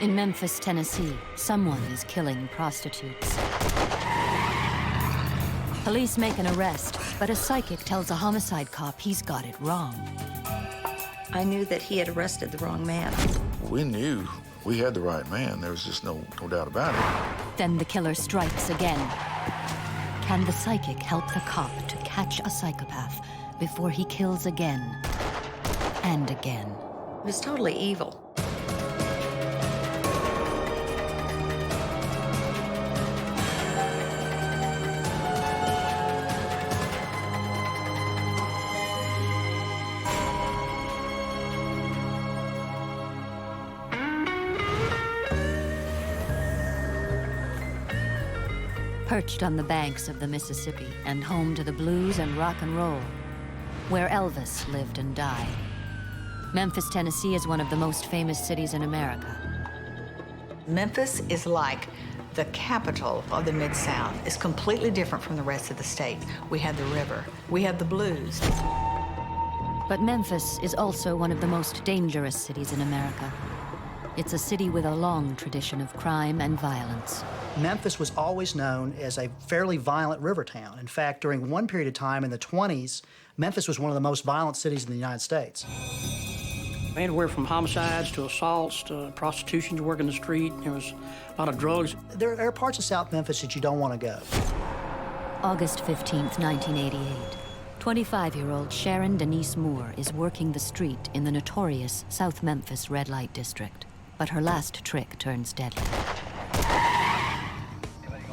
In Memphis, Tennessee, someone is killing prostitutes. Police make an arrest, but a psychic tells a homicide cop he's got it wrong. I knew that he had arrested the wrong man. We knew we had the right man. There was just no doubt about it. Then the killer strikes again. Can the psychic help the cop to catch a psychopath before he kills again and again? It was totally evil. Perched on the banks of the Mississippi and home to the blues and rock and roll, where Elvis lived and died. Memphis, Tennessee is one of the most famous cities in America. Memphis is like the capital of the Mid-South. It's completely different from the rest of the state. We have the river, we have the blues. But Memphis is also one of the most dangerous cities in America. It's a city with a long tradition of crime and violence. Memphis was always known as a fairly violent river town. In fact, during one period of time in the 20s, Memphis was one of the most violent cities in the United States. Anywhere from homicides to assaults to prostitution to working the street. There was a lot of drugs. There are parts of South Memphis that you don't want to go. August 15th, 1988. 25-year-old Sharon Denise Moore is working the street in the notorious South Memphis red light district. But her last trick turns deadly.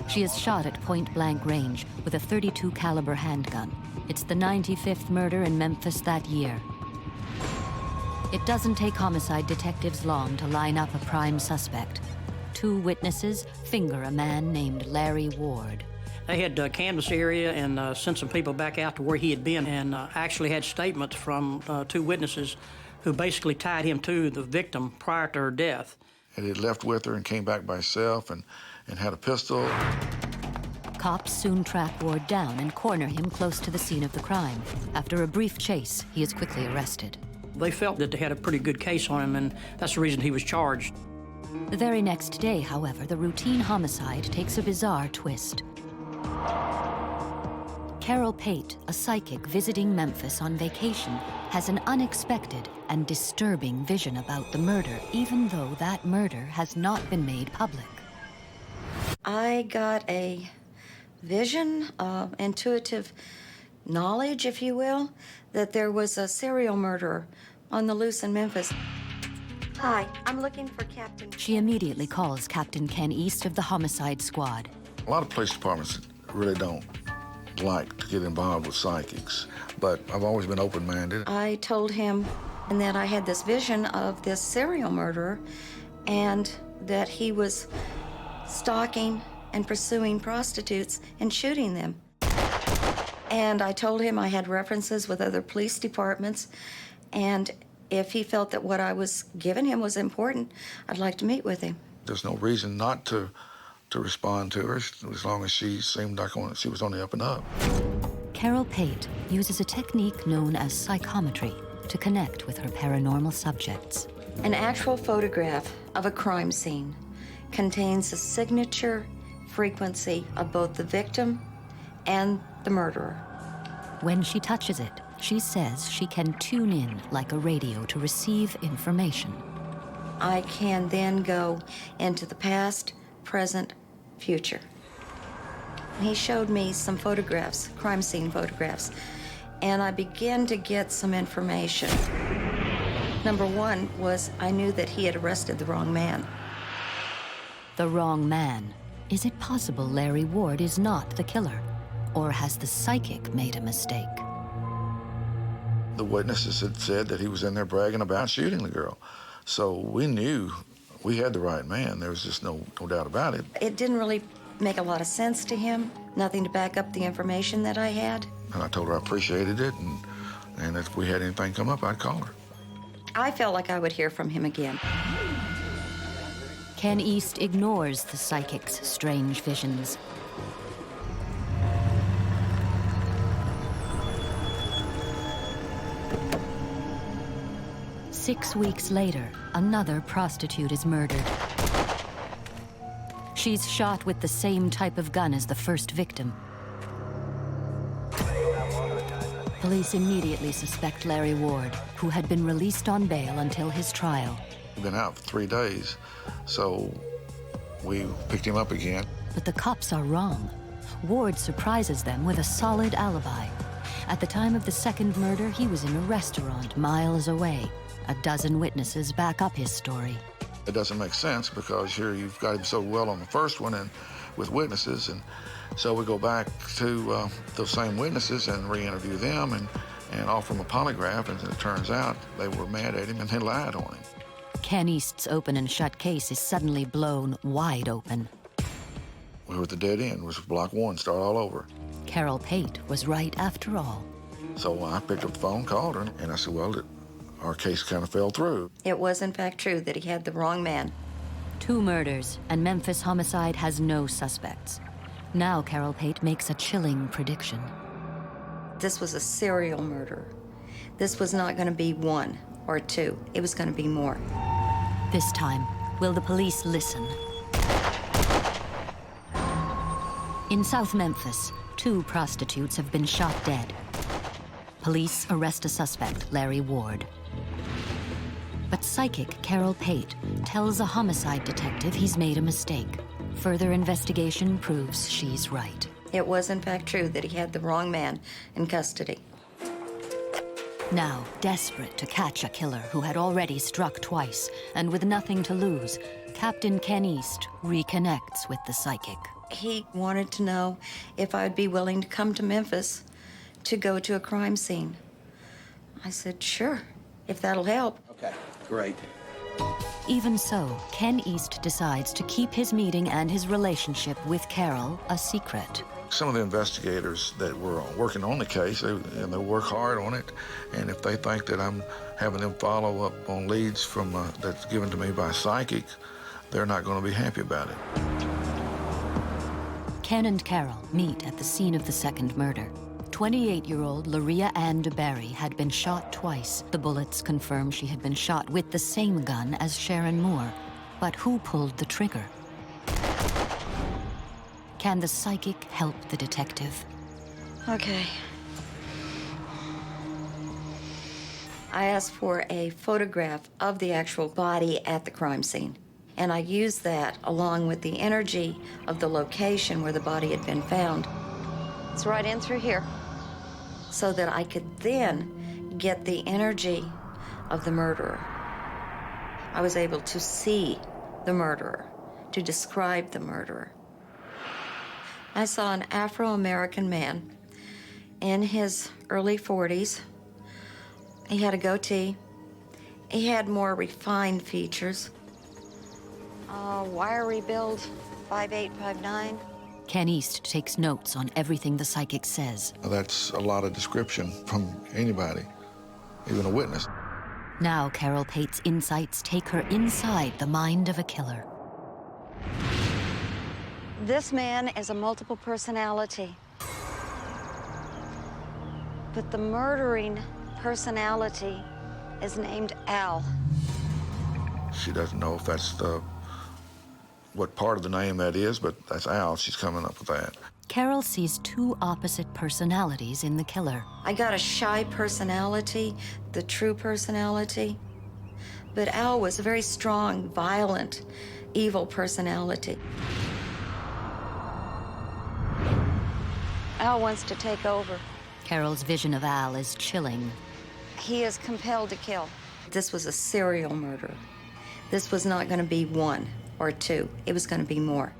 She is shot at point-blank range with a .32 caliber handgun. It's the 95th murder in Memphis that year. It doesn't take homicide detectives long to line up a prime suspect. Two witnesses finger a man named Larry Ward. They had canvassed the area and sent some people back out to where he had been and actually had statements from two witnesses who basically tied him to the victim prior to her death. And he left with her and came back by himself and had a pistol. Cops soon track Ward down and corner him close to the scene of the crime. After a brief chase, he is quickly arrested. They felt that they had a pretty good case on him, and that's the reason he was charged. The very next day, however, the routine homicide takes a bizarre twist. Carol Pate, a psychic visiting Memphis on vacation, has an unexpected and disturbing vision about the murder, even though that murder has not been made public. I got a vision, intuitive knowledge, if you will, that there was a serial murderer on the loose in Memphis. Hi, I'm looking for Captain. She immediately calls Captain Ken East of the homicide squad. A lot of police departments really don't like to get involved with psychics, but I've always been open-minded. I told him that I had this vision of this serial murderer and that he was stalking and pursuing prostitutes and shooting them. And I told him I had references with other police departments, and if he felt that what I was giving him was important, I'd like to meet with him. There's no reason not to respond to her as long as she seemed like she was on the up and up. Carol Pate uses a technique known as psychometry to connect with her paranormal subjects. An actual photograph of a crime scene contains a signature frequency of both the victim and the murderer. When she touches it, she says she can tune in like a radio to receive information. I can then go into the past, present, future. He showed me some photographs, crime scene photographs, and I began to get some information. Number one was I knew that he had arrested the wrong man. The wrong man. Is it possible Larry Ward is not the killer? Or has the psychic made a mistake? The witnesses had said that he was in there bragging about shooting the girl. So we knew we had the right man. There was just no doubt about it. It didn't really make a lot of sense to him, nothing to back up the information that I had. And I told her I appreciated it, and if we had anything come up, I'd call her. I felt like I would hear from him again. Ken East ignores the psychic's strange visions. "6 weeks later, another prostitute is murdered. She's shot with the same type of gun as the first victim. Police immediately suspect Larry Ward, who had been released on bail until his trial. He'd been out for 3 days, so we picked him up again. But the cops are wrong. Ward surprises them with a solid alibi. At the time of the second murder, he was in a restaurant miles away. A dozen witnesses back up his story. It doesn't make sense because here you've got him so well on the first one and with witnesses, and so we go back to those same witnesses and re-interview them and offer them a polygraph, and it turns out they were mad at him and they lied on him. Ken East's open and shut case is suddenly blown wide open. We were at the dead end. It was block 1, start all over. Carol Pate was right after all. So I picked up the phone, called her, and I said, well, our case kind of fell through. It was, in fact, true that he had the wrong man. 2 murders, and Memphis homicide has no suspects. Now Carol Pate makes a chilling prediction. This was a serial murder. This was not going to be 1 or 2. It was going to be more. This time, will the police listen? In South Memphis, 2 prostitutes have been shot dead. Police arrest a suspect, Larry Ward. But psychic Carol Pate tells a homicide detective he's made a mistake. Further investigation proves she's right. It was, in fact, true that he had the wrong man in custody. Now, desperate to catch a killer who had already struck twice, and with nothing to lose, Captain Ken East reconnects with the psychic. He wanted to know if I'd be willing to come to Memphis to go to a crime scene. I said, sure, if that'll help. Okay, great. Even so, Ken East decides to keep his meeting and his relationship with Carol a secret. Some of the investigators that were working on the case, they work hard on it, and if they think that I'm having them follow up on leads from that's given to me by a psychic, they're not going to be happy about it. Ken and Carol meet at the scene of the second murder. 28-year-old Laria Ann DeBerry had been shot twice. The bullets confirm she had been shot with the same gun as Sharon Moore. But who pulled the trigger? Can the psychic help the detective? Okay. I asked for a photograph of the actual body at the crime scene. And I used that along with the energy of the location where the body had been found. It's right in through here. So that I could then get the energy of the murderer. I was able to see the murderer, to describe the murderer. I saw an Afro-American man in his early 40s. He had a goatee. He had more refined features. Wiry build, 5'8", 5'9". Ken East takes notes on everything the psychic says. That's a lot of description from anybody, even a witness. Now Carol Pate's insights take her inside the mind of a killer. This man is a multiple personality. But the murdering personality is named Al. She doesn't know if that's what part of the name that is, but that's Al. She's coming up with that. Carol sees 2 opposite personalities in the killer. I got a shy personality, the true personality. But Al was a very strong, violent, evil personality. Al wants to take over. Carol's vision of Al is chilling. He is compelled to kill. This was a serial murder. This was not going to be 1 or 2. It was going to be more.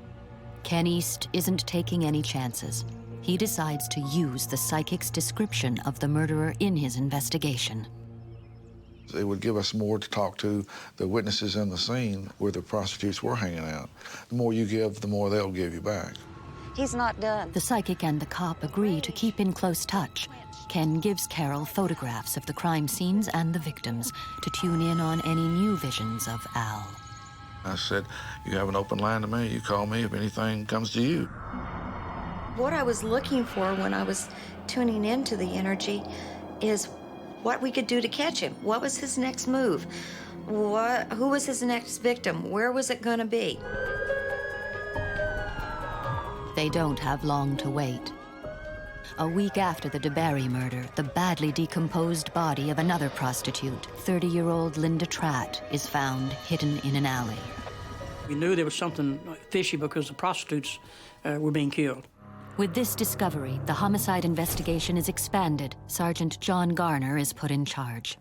Ken East isn't taking any chances. He decides to use the psychic's description of the murderer in his investigation. It would give us more to talk to the witnesses in the scene where the prostitutes were hanging out. The more you give, the more they'll give you back. He's not done. The psychic and the cop agree to keep in close touch. Ken gives Carol photographs of the crime scenes and the victims to tune in on any new visions of Al. I said, you have an open line to me. You call me if anything comes to you. What I was looking for when I was tuning into the energy is what we could do to catch him. What was his next move? Who was his next victim? Where was it going to be? They don't have long to wait. A week after the DeBerry murder, the badly decomposed body of another prostitute, 30-year-old Linda Tratt, is found hidden in an alley. We knew there was something fishy because the prostitutes were being killed. With this discovery, the homicide investigation is expanded. Sergeant John Garner is put in charge.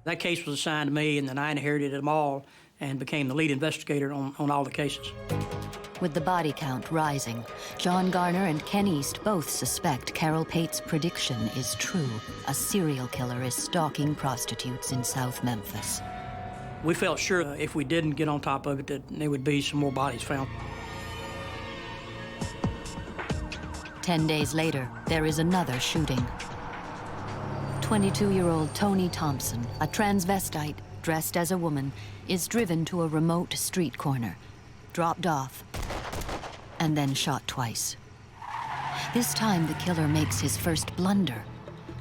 That case was assigned to me, and then I inherited them all and became the lead investigator on all the cases. With the body count rising, John Garner and Ken East both suspect Carol Pate's prediction is true. A serial killer is stalking prostitutes in South Memphis. We felt sure if we didn't get on top of it that there would be some more bodies found. 10 days later, there is another shooting. 22-year-old Tony Thompson, a transvestite dressed as a woman, is driven to a remote street corner, dropped off, and then shot twice. This time, the killer makes his first blunder.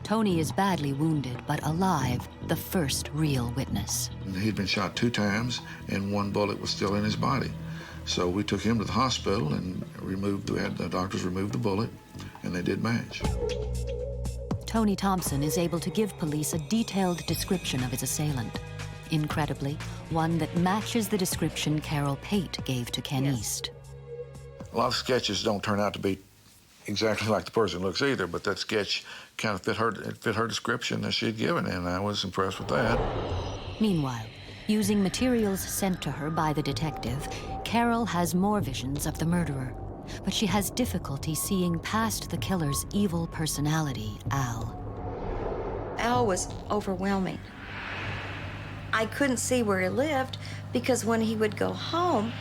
Tony is badly wounded, but alive, the first real witness. He'd been shot 2 times, and 1 bullet was still in his body. So we took him to the hospital and had the doctors remove the bullet, and they did match. Tony Thompson is able to give police a detailed description of his assailant. Incredibly, one that matches the description Carol Pate gave to Ken East. A lot of sketches don't turn out to be exactly like the person looks either, but that sketch kind of fit her description that she'd given, and I was impressed with that. Meanwhile, using materials sent to her by the detective, Carol has more visions of the murderer, but she has difficulty seeing past the killer's evil personality, Al. Al was overwhelming. I couldn't see where he lived because when he would go home,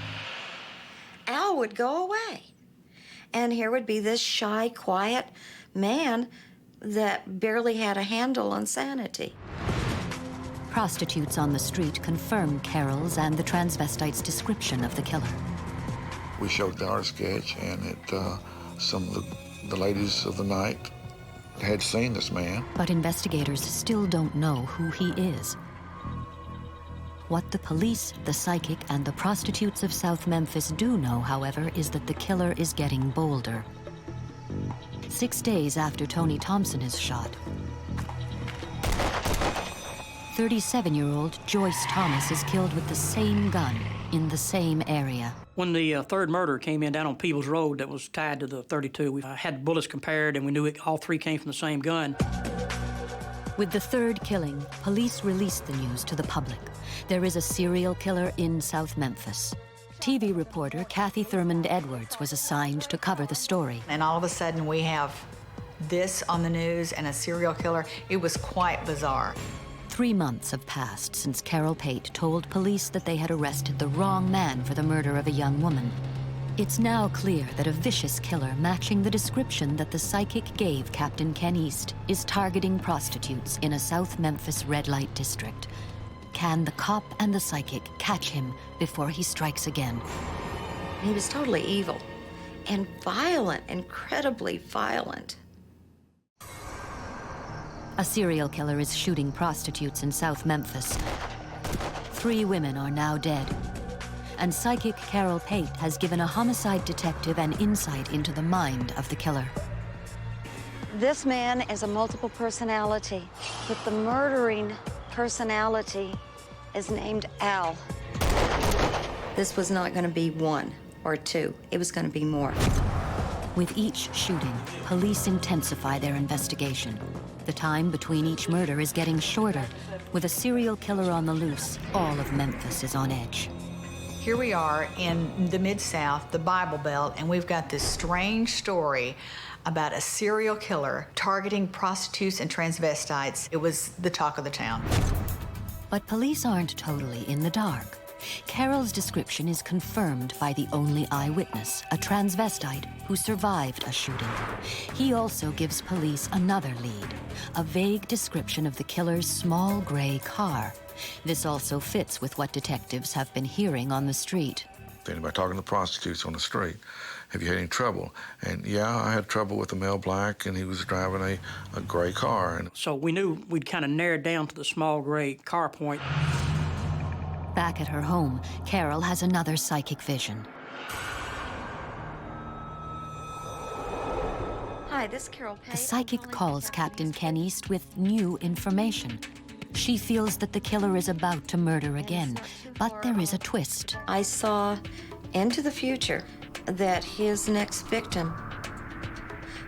Al would go away. And here would be this shy, quiet man that barely had a handle on sanity. Prostitutes on the street confirm Carol's and the transvestite's description of the killer. We showed our sketch, and some of the ladies of the night had seen this man. But investigators still don't know who he is. What the police, the psychic, and the prostitutes of South Memphis do know, however, is that the killer is getting bolder. 6 days after Tony Thompson is shot, 37-year-old Joyce Thomas is killed with the same gun in the same area. When the third murder came in down on Peebles Road that was tied to the 32, we had bullets compared, and we knew all 3 came from the same gun. With the third killing, police released the news to the public. There is a serial killer in South Memphis. TV reporter Kathy Thurmond Edwards was assigned to cover the story. And all of a sudden we have this on the news and a serial killer. It was quite bizarre. 3 months have passed since Carol Pate told police that they had arrested the wrong man for the murder of a young woman. It's now clear that a vicious killer matching the description that the psychic gave Captain Ken East is targeting prostitutes in a South Memphis red light district. Can the cop and the psychic catch him before he strikes again? He was totally evil and violent, incredibly violent. A serial killer is shooting prostitutes in South Memphis. 3 women are now dead. And psychic Carol Pate has given a homicide detective an insight into the mind of the killer. This man is a multiple personality, but the murdering personality is named Al. This was not going to be 1 or 2. It was going to be more. With each shooting, police intensify their investigation. The time between each murder is getting shorter. With a serial killer on the loose, all of Memphis is on edge. Here we are in the Mid-South, the Bible Belt, and we've got this strange story about a serial killer targeting prostitutes and transvestites. It was the talk of the town. But police aren't totally in the dark. Carol's description is confirmed by the only eyewitness, a transvestite who survived a shooting. He also gives police another lead, a vague description of the killer's small gray car. This also fits with what detectives have been hearing on the street. Anybody talking to prostitutes on the street, have you had any trouble? And yeah, I had trouble with a male black, and he was driving a gray car. And so we knew we'd kind of narrowed down to the small gray car point. Back at her home, Carol has another psychic vision. Hi, this is Carol Pate. The psychic calls Captain Ken East with new information. She feels that the killer is about to murder again, but there is a twist. I saw into the future that his next victim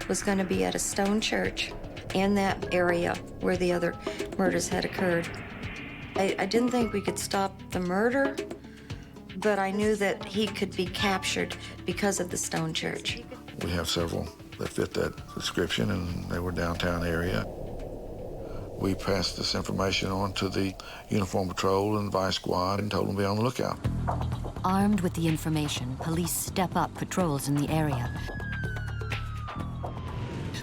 was going to be at a stone church in that area where the other murders had occurred. I didn't think we could stop the murder, but I knew that he could be captured because of the stone church. We have several that fit that description, and they were downtown area. We passed this information on to the Uniform Patrol and Vice Squad and told them to be on the lookout. Armed with the information, police step up patrols in the area.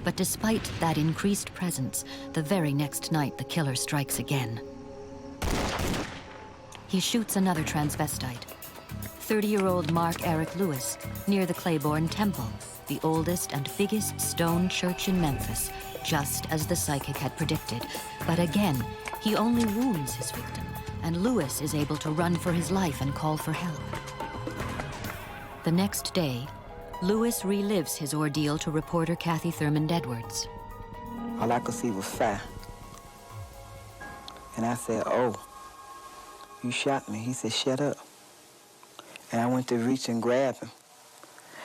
But despite that increased presence, the very next night the killer strikes again. He shoots another transvestite, 30-year-old Mark Eric Lewis, near the Claiborne Temple, the oldest and biggest stone church in Memphis, just as the psychic had predicted. But again, he only wounds his victim, and Lewis is able to run for his life and call for help. The next day, Lewis relives his ordeal to reporter Kathy Thurmond Edwards. All I could see was fire. And I said, "Oh, you shot me." He said, "Shut up." And I went to reach and grab him.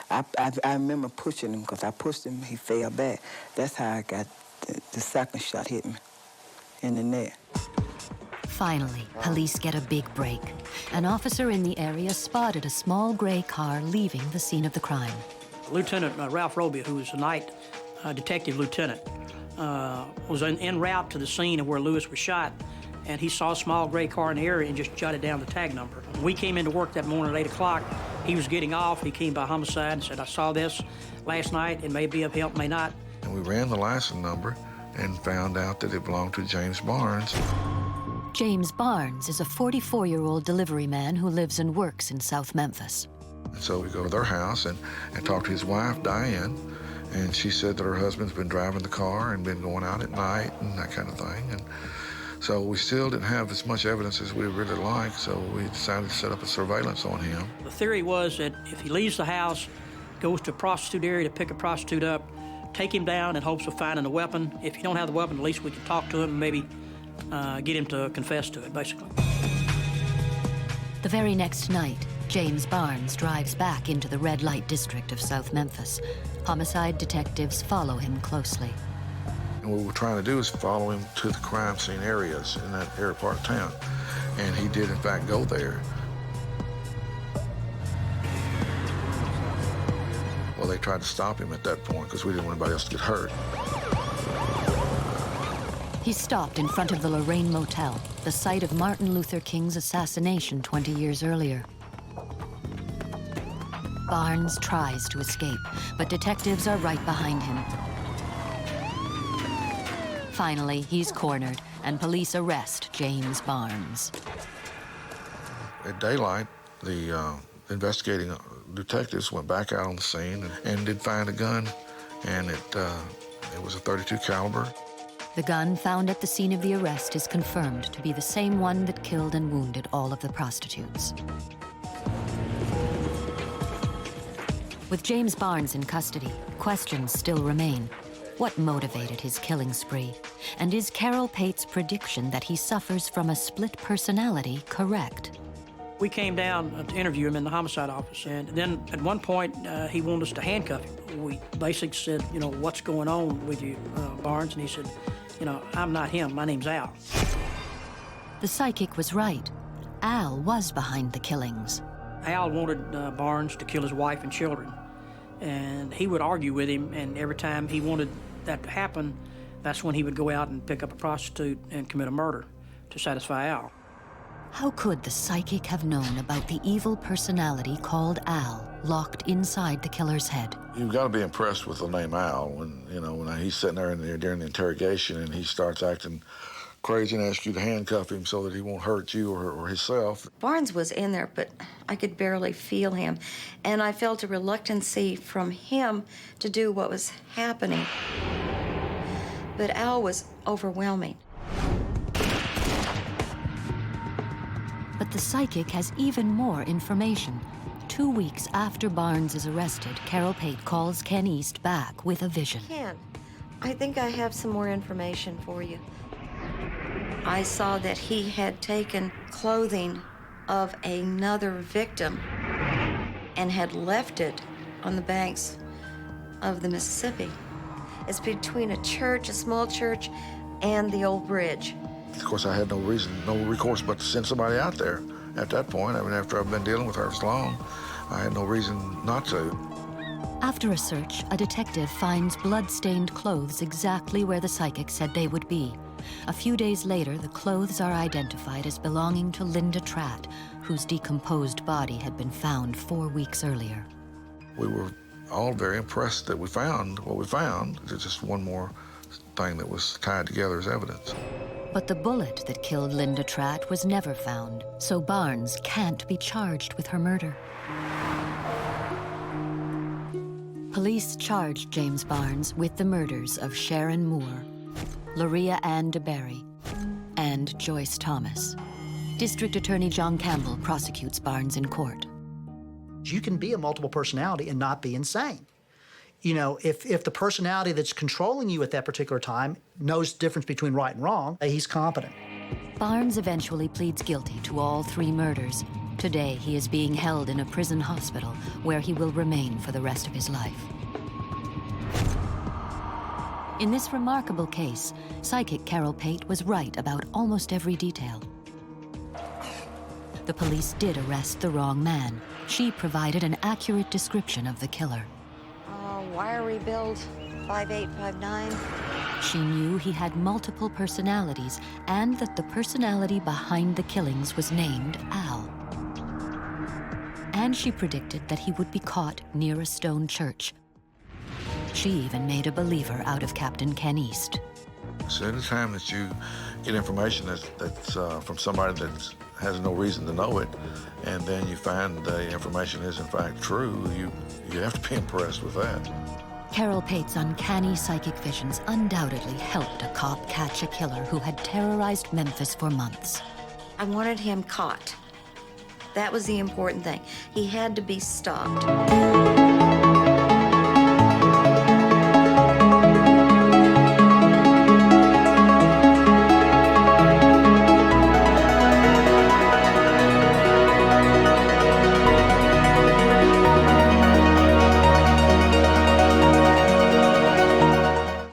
I remember pushing him, because I pushed him, he fell back. That's how I got the second shot hit me in the neck. Finally, police get a big break. An officer in the area spotted a small gray car leaving the scene of the crime. Lieutenant Ralph Roby, who was a night detective lieutenant, was en route to the scene of where Lewis was shot, and he saw a small gray car in the area and just jotted down the tag number. We came into work that morning at 8 o'clock. He was getting off. He came by homicide and said, "I saw this last night. It may be of help, may not." And we ran the license number and found out that it belonged to James Barnes. James Barnes is a 44-year-old delivery man who lives and works in South Memphis. And so we go to their house and talk to his wife, Diane, and she said that her husband's been driving the car and been going out at night and that kind of thing. And so we still didn't have as much evidence as we really liked, so we decided to set up a surveillance on him. The theory was that if he leaves the house, goes to a prostitute area to pick a prostitute up, take him down in hopes of finding a weapon. If you don't have the weapon, at least we can talk to him and maybe get him to confess to it, basically. The very next night, James Barnes drives back into the red light district of South Memphis. Homicide detectives follow him closely. And what we're trying to do is follow him to the crime scene areas in that area part of town. And he did, in fact, go there. Well, they tried to stop him at that point because we didn't want anybody else to get hurt. He stopped in front of the Lorraine Motel, the site of Martin Luther King's assassination 20 years earlier. Barnes tries to escape, but detectives are right behind him. Finally, he's cornered, and police arrest James Barnes. At daylight, the investigating detectives went back out on the scene and did find a gun, and it was a .32 caliber. The gun found at the scene of the arrest is confirmed to be the same one that killed and wounded all of the prostitutes. With James Barnes in custody, questions still remain. What motivated his killing spree? And is Carol Pate's prediction that he suffers from a split personality correct? We came down to interview him in the homicide office, and then at one point he wanted us to handcuff him. We basically said, "You know, what's going on with you, Barnes?" And he said, "You know, I'm not him. My name's Al." The psychic was right. Al was behind the killings. Al wanted Barnes to kill his wife and children, and he would argue with him, and every time he wanted that to happen, that's when he would go out and pick up a prostitute and commit a murder to satisfy Al. How could the psychic have known about the evil personality called Al locked inside the killer's head? You've got to be impressed with the name Al when he's sitting there during the interrogation and he starts acting crazy and asks you to handcuff him so that he won't hurt you or himself. Barnes was in there, but I could barely feel him, and I felt a reluctancy from him to do what was happening. But Al was overwhelming. But the psychic has even more information. 2 weeks after Barnes is arrested, Carol Pate calls Ken East back with a vision. Ken, I think I have some more information for you. I saw that he had taken clothing of another victim and had left it on the banks of the Mississippi. It's between a church, a small church, and the old bridge. Of course, I had no recourse but to send somebody out there at that point. I mean, after I've been dealing with her so long, I had no reason not to. After a search, a detective finds blood-stained clothes exactly where the psychic said they would be. A few days later, the clothes are identified as belonging to Linda Tratt, whose decomposed body had been found 4 weeks earlier. We were all very impressed that we found what we found. It's just one more thing that was tied together as evidence. But the bullet that killed Linda Tratt was never found, so Barnes can't be charged with her murder. Police charged James Barnes with the murders of Sharon Moore, Loria Ann DeBerry, and Joyce Thomas. District Attorney John Campbell prosecutes Barnes in court. You can be a multiple personality and not be insane. You know, if the personality that's controlling you at that particular time knows the difference between right and wrong, he's competent. Barnes eventually pleads guilty to all 3 murders. Today, he is being held in a prison hospital where he will remain for the rest of his life. In this remarkable case, psychic Carol Pate was right about almost every detail. The police did arrest the wrong man. She provided an accurate description of the killer. Wiry build, 5'8", 5'9". She knew he had multiple personalities and that the personality behind the killings was named Al. And she predicted that he would be caught near a stone church. She even made a believer out of Captain Ken East. So anytime that you get information that's from somebody that has no reason to know it, and then you find the information is in fact true, you have to be impressed with that. Carol Pate's uncanny psychic visions undoubtedly helped a cop catch a killer who had terrorized Memphis for months. I wanted him caught. That was the important thing. He had to be stopped.